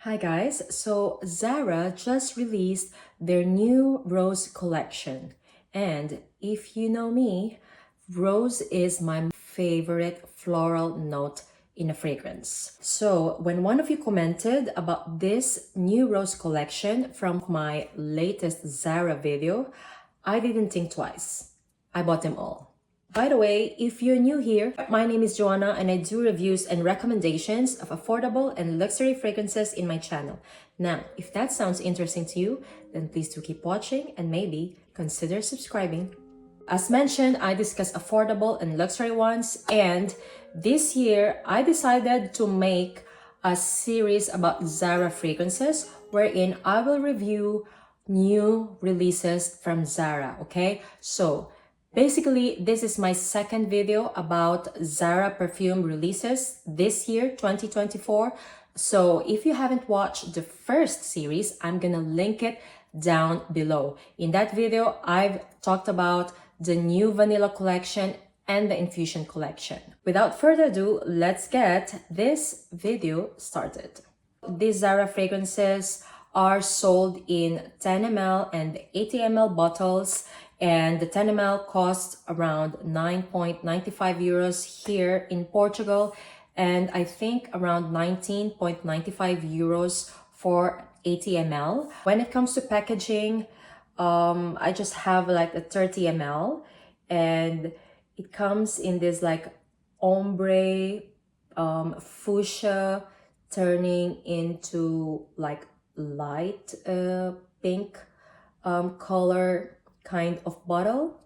Hi guys, so Zara just released their new rose collection, and if you know me, rose is my favorite floral note in a fragrance. So when one of you commented about this new rose collection from my latest Zara video, I didn't think twice. I bought them all. By the way, if you're new here, my name is Joanna and I do reviews and recommendations of affordable and luxury fragrances in my channel. Now, if that sounds interesting to you, then please do keep watching and maybe consider subscribing. As mentioned, I discuss affordable and luxury ones, and this year I decided to make a series about Zara fragrances wherein I will review new releases from Zara, okay? So basically, this is my second video about Zara perfume releases this year, 2024. So if you haven't watched the first series, I'm gonna link it down below. In that video, I've talked about the new vanilla collection and the infusion collection. Without further ado, let's get this video started. These Zara fragrances are sold in 10 ml and 80 ml bottles, and the 10 ml costs around 9.95 euros here in Portugal, and I think around 19.95 euros for 80 ml. When it comes to packaging, I just have like a 30 ml, and it comes in this like ombre, fuchsia turning into like light pink color kind of bottle,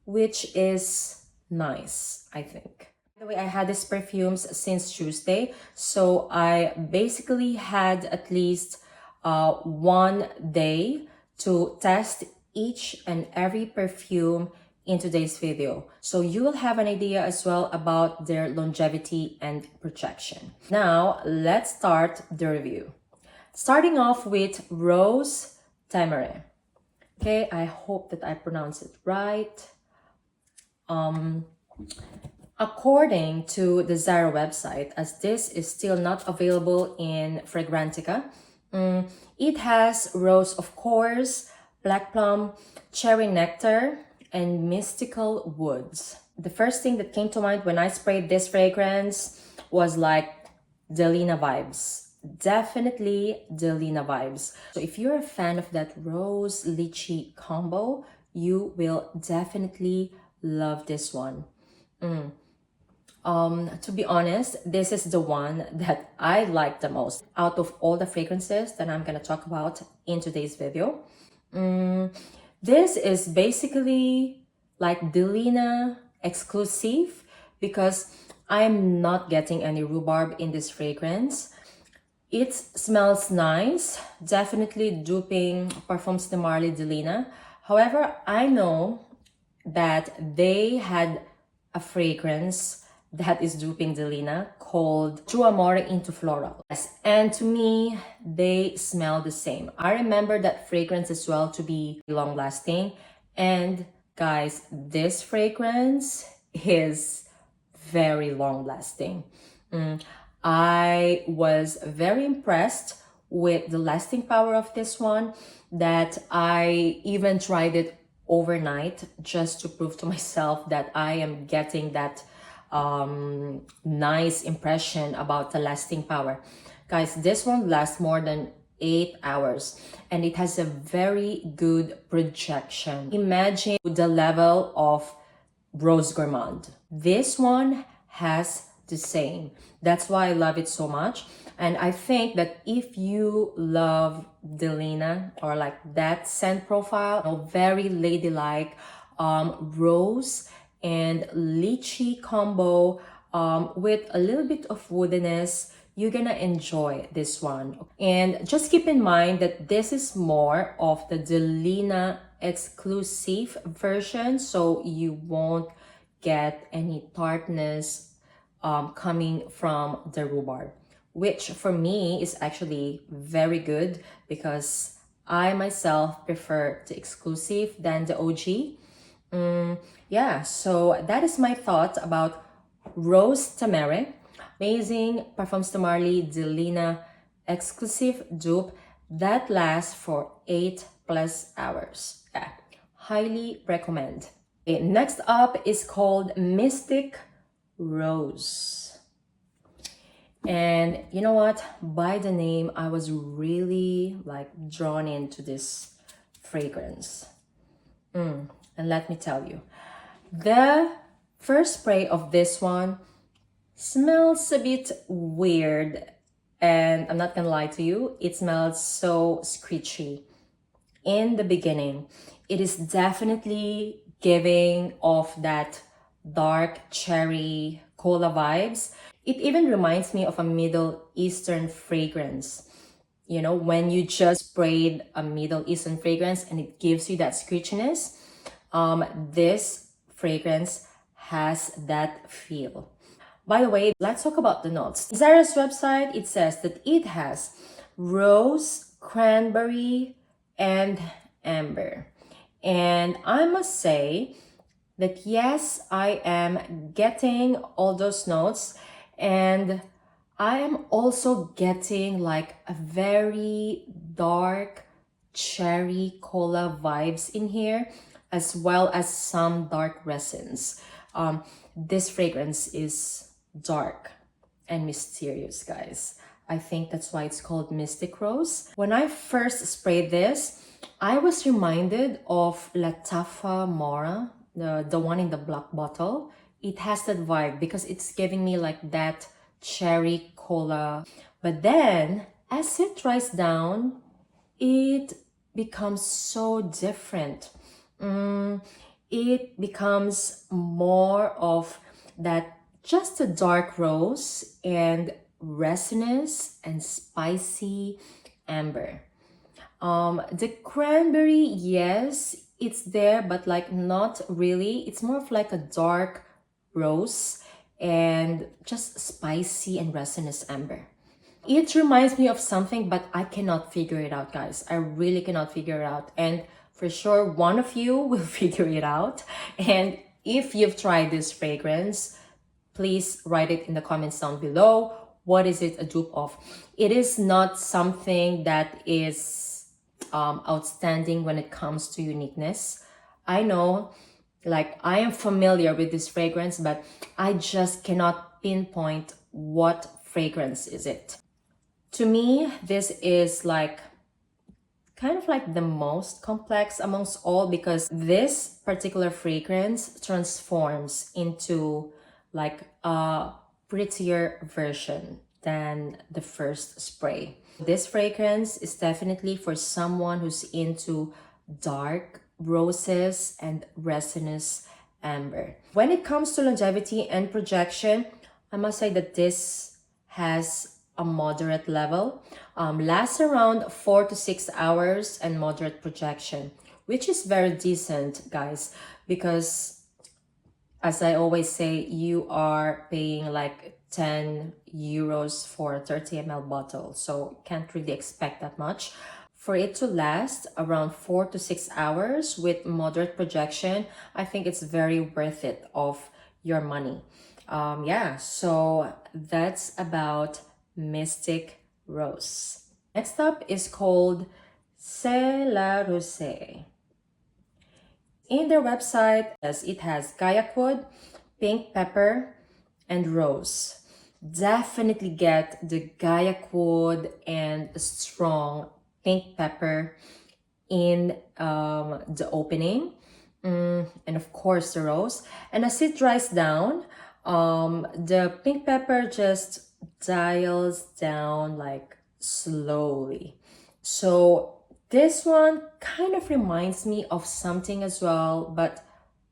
which is nice, I think. By the way, I had these perfumes since Tuesday, so I basically had at least 1 day to test each and every perfume in today's video. So you will have an idea as well about their longevity and projection. Now, let's start the review. Starting off with Rose Temeraire. Okay, I hope that I pronounce it right. According to the Zara website, as this is still not available in Fragrantica, it has rose, of course, black plum, cherry nectar, and mystical woods. The first thing that came to mind when I sprayed this fragrance was like Delina vibes. Definitely Delina vibes. So if you're a fan of that rose lychee combo, you will definitely love this one. To be honest, this is the one that I like the most out of all the fragrances that I'm gonna talk about in today's video. This is basically like Delina exclusive because I'm not getting any rhubarb in this fragrance. It smells nice, definitely duping Parfums de Marly Delina. However, I know that they had a fragrance that is duping Delina called True Amore into Floral. Yes, and to me, they smell the same. I remember that fragrance as well to be long lasting. And guys, this fragrance is very long lasting. I was very impressed with the lasting power of this one, that I even tried it overnight just to prove to myself that I am getting that nice impression about the lasting power. Guys, this one lasts more than 8 hours and it has a very good projection. Imagine the level of Rose Gourmand. This one has the same. That's why I love it so much. And I think that if you love Delina or like that scent profile, you know, very ladylike, rose and lychee combo with a little bit of woodiness, you're gonna enjoy this one. And just keep in mind that this is more of the Delina exclusive version, so you won't get any tartness coming from the rhubarb, which for me is actually very good because I myself prefer the exclusive than the OG. Yeah, so that is my thought about Rose Temeraire. Amazing Parfums de Marly Delina exclusive dupe that lasts for 8+ hours. Yeah, highly recommend. Okay, next up is called Mystic Rose. And you know what? By the name, I was really like drawn into this fragrance. And let me tell you, the first spray of this one smells a bit weird. And I'm not gonna lie to you, it smells so screechy. In the beginning, it is definitely giving off that dark cherry cola vibes. It even reminds me of a Middle Eastern fragrance. You know, when you just sprayed a Middle Eastern fragrance and it gives you that screechiness, this fragrance has that feel. By the way, let's talk about the notes. Zara's website, it says that it has rose, cranberry, and amber. And I must say that yes, I am getting all those notes, and I am also getting like a very dark cherry cola vibes in here, as well as some dark resins. This fragrance is dark and mysterious, guys. I think that's why it's called Mystic Rose. When I first sprayed this, I was reminded of Latafa Mora, the one in the black bottle. It has that vibe because it's giving me like that cherry cola. But then as it dries down, it becomes so different. It becomes more of that, just a dark rose and resinous and spicy amber. The cranberry, yes, it's there, but like not really. It's more of like a dark rose and just spicy and resinous amber. It reminds me of something, but I cannot figure it out, guys. I really cannot figure it out. And for sure, one of you will figure it out. And if you've tried this fragrance, please write it in the comments down below. What is it a dupe of? It is not something that is outstanding when it comes to uniqueness. I know, like, I am familiar with this fragrance, but I just cannot pinpoint what fragrance is it. To me, this is like kind of like the most complex amongst all, because this particular fragrance transforms into like a prettier version than the first spray. This fragrance is definitely for someone who's into dark roses and resinous amber. When it comes to longevity and projection, I must say that this has a moderate level, lasts around 4 to 6 hours, and moderate projection, which is very decent, guys, because as I always say, you are paying like 10 euros for a 30 ml bottle, so can't really expect that much. For it to last around 4 to 6 hours with moderate projection, I think it's very worth it of your money. Yeah, so that's about Mystic Rose. Next up is called Zararosecollection. In their website, it has kayak wood, pink pepper, and rose. Definitely get the kayak wood and strong pink pepper in the opening, and of course the rose. And as it dries down, the pink pepper just dials down like slowly. So this one kind of reminds me of something as well, but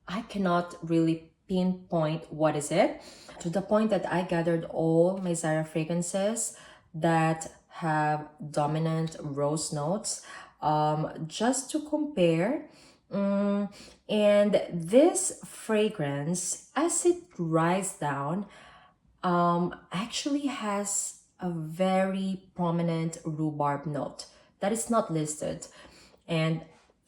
I cannot really pinpoint what is it, to the point that I gathered all my Zara fragrances that have dominant rose notes, just to compare. And this fragrance, as it dries down, actually has a very prominent rhubarb note that is not listed. And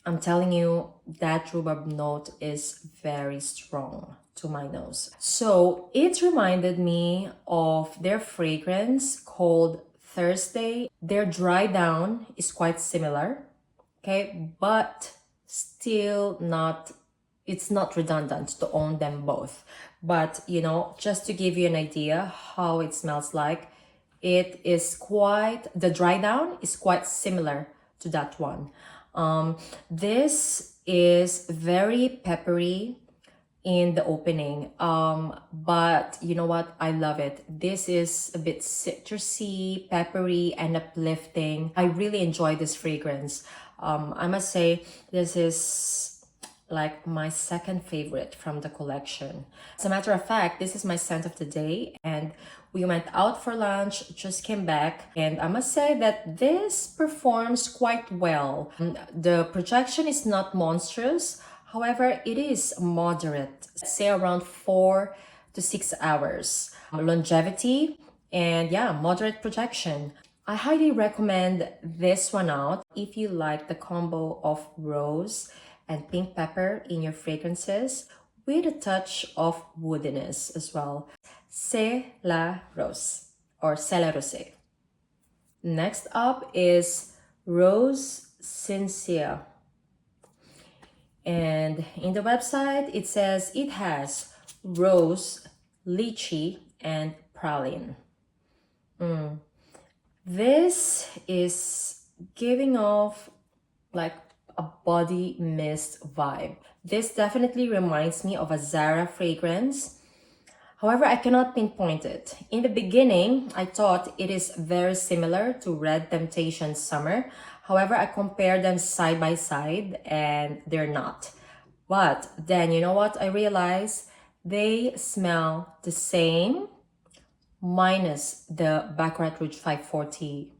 I'm telling you, that rhubarb note is very strong to my nose. So it reminded me of their fragrance called Thursday. Their dry down is quite similar, okay, but still not, it's not redundant to own them both. But you know, just to give you an idea how it smells like, it is quite, the dry down is quite similar to that one. This is very peppery in the opening, but you know what, I love it. This is a bit citrusy, peppery, and uplifting. I really enjoy this fragrance. I must say this is like my second favorite from the collection. As a matter of fact, this is my scent of the day, and we went out for lunch, just came back, and I must say that this performs quite well. The projection is not monstrous, however, it is moderate, say around 4 to 6 hours. Longevity and yeah, moderate projection. I highly recommend this one out if you like the combo of rose and pink pepper in your fragrances with a touch of woodiness as well. C'est la rose or C'est la rosée. Next up is Rose Sincere. And in the website, it says it has rose, lychee, and praline. This is giving off like a body mist vibe. This definitely reminds me of a Zara fragrance. However, I cannot pinpoint it. In the beginning, I thought it is very similar to Red Temptation Summer. However, I compared them side by side and they're not. But then, you know what? I realized they smell the same minus the Baccarat Rouge 540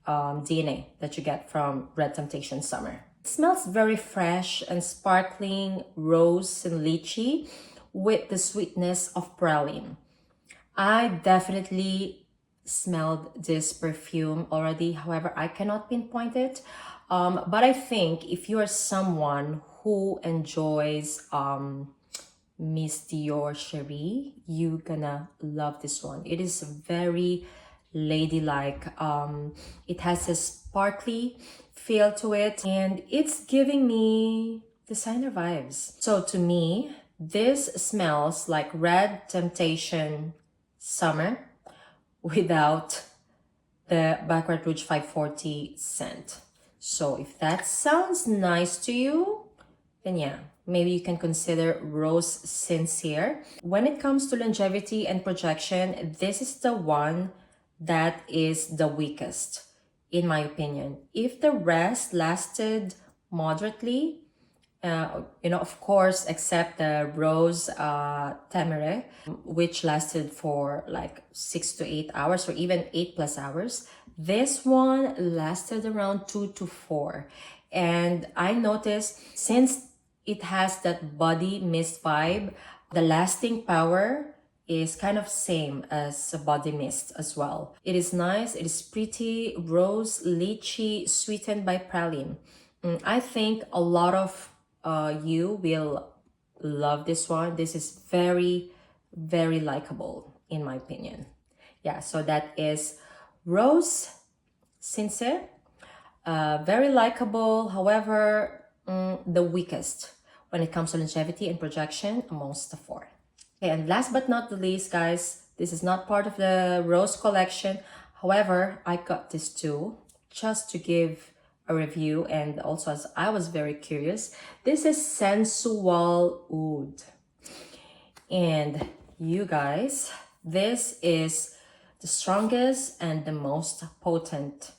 DNA that you get from Red Temptation Summer. It smells very fresh and sparkling rose and lychee with the sweetness of praline. I definitely smelled this perfume already, however, I cannot pinpoint it. But I think if you are someone who enjoys Miss Dior Cherie, you're gonna love this one. It is very ladylike. It has a sparkly feel to it, and it's giving me designer vibes. So to me, this smells like Red Temptation Summer without the Baccarat Rouge 540 scent. So if that sounds nice to you, then yeah, maybe you can consider Rose Sincere. When it comes to longevity and projection, this is the one that is the weakest, in my opinion. If the rest lasted moderately, of course, except the Rose Temeraire, which lasted for like 6 to 8 hours or even 8+ hours. This one lasted around 2 to 4. And I noticed since it has that body mist vibe, the lasting power is kind of same as a body mist as well. It is nice, it is pretty, rose, lychee, sweetened by praline. I think a lot of you will love this one. This is very, very likable in my opinion. Yeah, so that is Rose Sincere. Very likable, however, the weakest when it comes to longevity and projection amongst the four. Okay, and last but not the least, guys, this is not part of the Rose collection. However, I got this too, just to give a review, and also as I was very curious. This is Sensual Oud. And you guys, this is the strongest and the most potent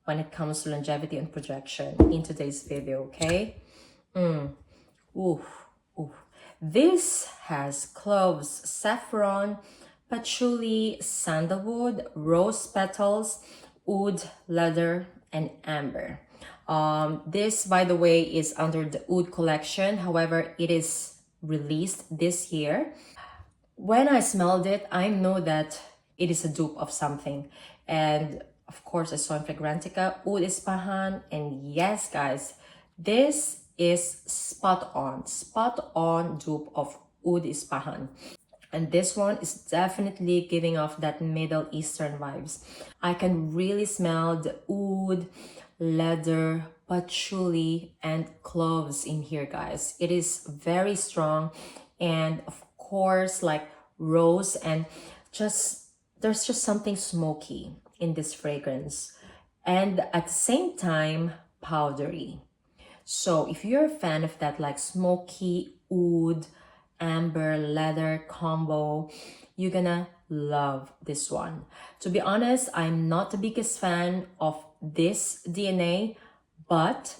when it comes to longevity and projection in today's video, okay? Ooh. This has cloves, saffron, patchouli, sandalwood, rose petals, oud, leather, and amber. This, by the way, is under the Oud collection. However, it is released this year. When I smelled it, I know that it is a dupe of something. And of course, I saw in Fragrantica, Oud Ispahan. And yes, guys, this is spot on dupe of Oud Ispahan. And this one is definitely giving off that Middle Eastern vibes. I can really smell the oud, leather, patchouli, and cloves in here, guys. It is very strong. And of course, like rose and there's just something smoky in this fragrance. And at the same time, powdery. So if you're a fan of that like smoky oud, amber, leather combo, you're gonna love this one. To be honest, I'm not the biggest fan of this DNA, but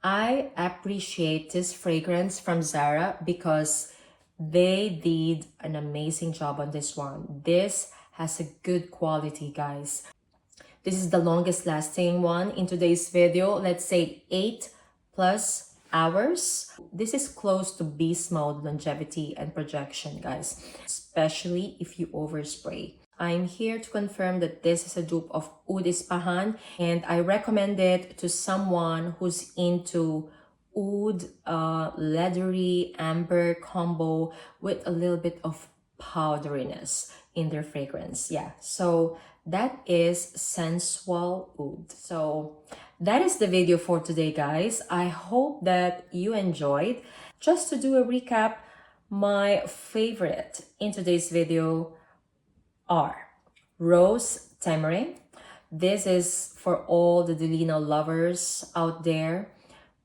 I appreciate this fragrance from Zara because they did an amazing job on this one. This has a good quality, guys. This is the longest lasting one in today's video. Let's say 8+ hours. This is close to beast mode longevity and projection, guys, especially if you overspray. I'm here to confirm that this is a dupe of Oud Ispahan, and I recommend it to someone who's into oud, leathery amber combo with a little bit of powderiness in their fragrance. Yeah, so that is Sensual Oud. So that is the video for today, guys. I hope that you enjoyed. Just to do a recap, my favorite in today's video are Rose Temeraire. This is for all the Delina lovers out there.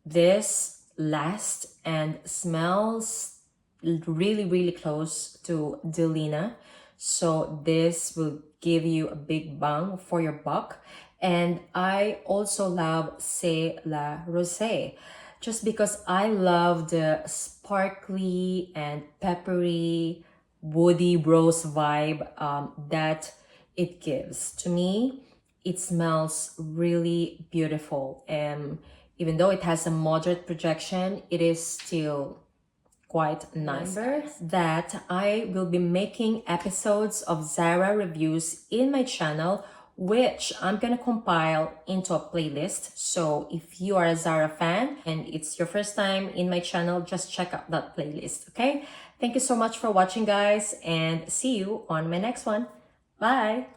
This lasts and smells really close to Delina. So this will give you a big bang for your buck. And I also love C'est La Rose, just because I love the sparkly and peppery, woody rose vibe that it gives. To me, it smells really beautiful. And even though it has a moderate projection, it is still quite nice. Remember that I will be making episodes of Zara reviews in my channel, which I'm gonna compile into a playlist. So if you are a Zara fan and it's your first time in my channel, just check out that playlist, okay? Thank you so much for watching, guys, and see you on my next one. Bye!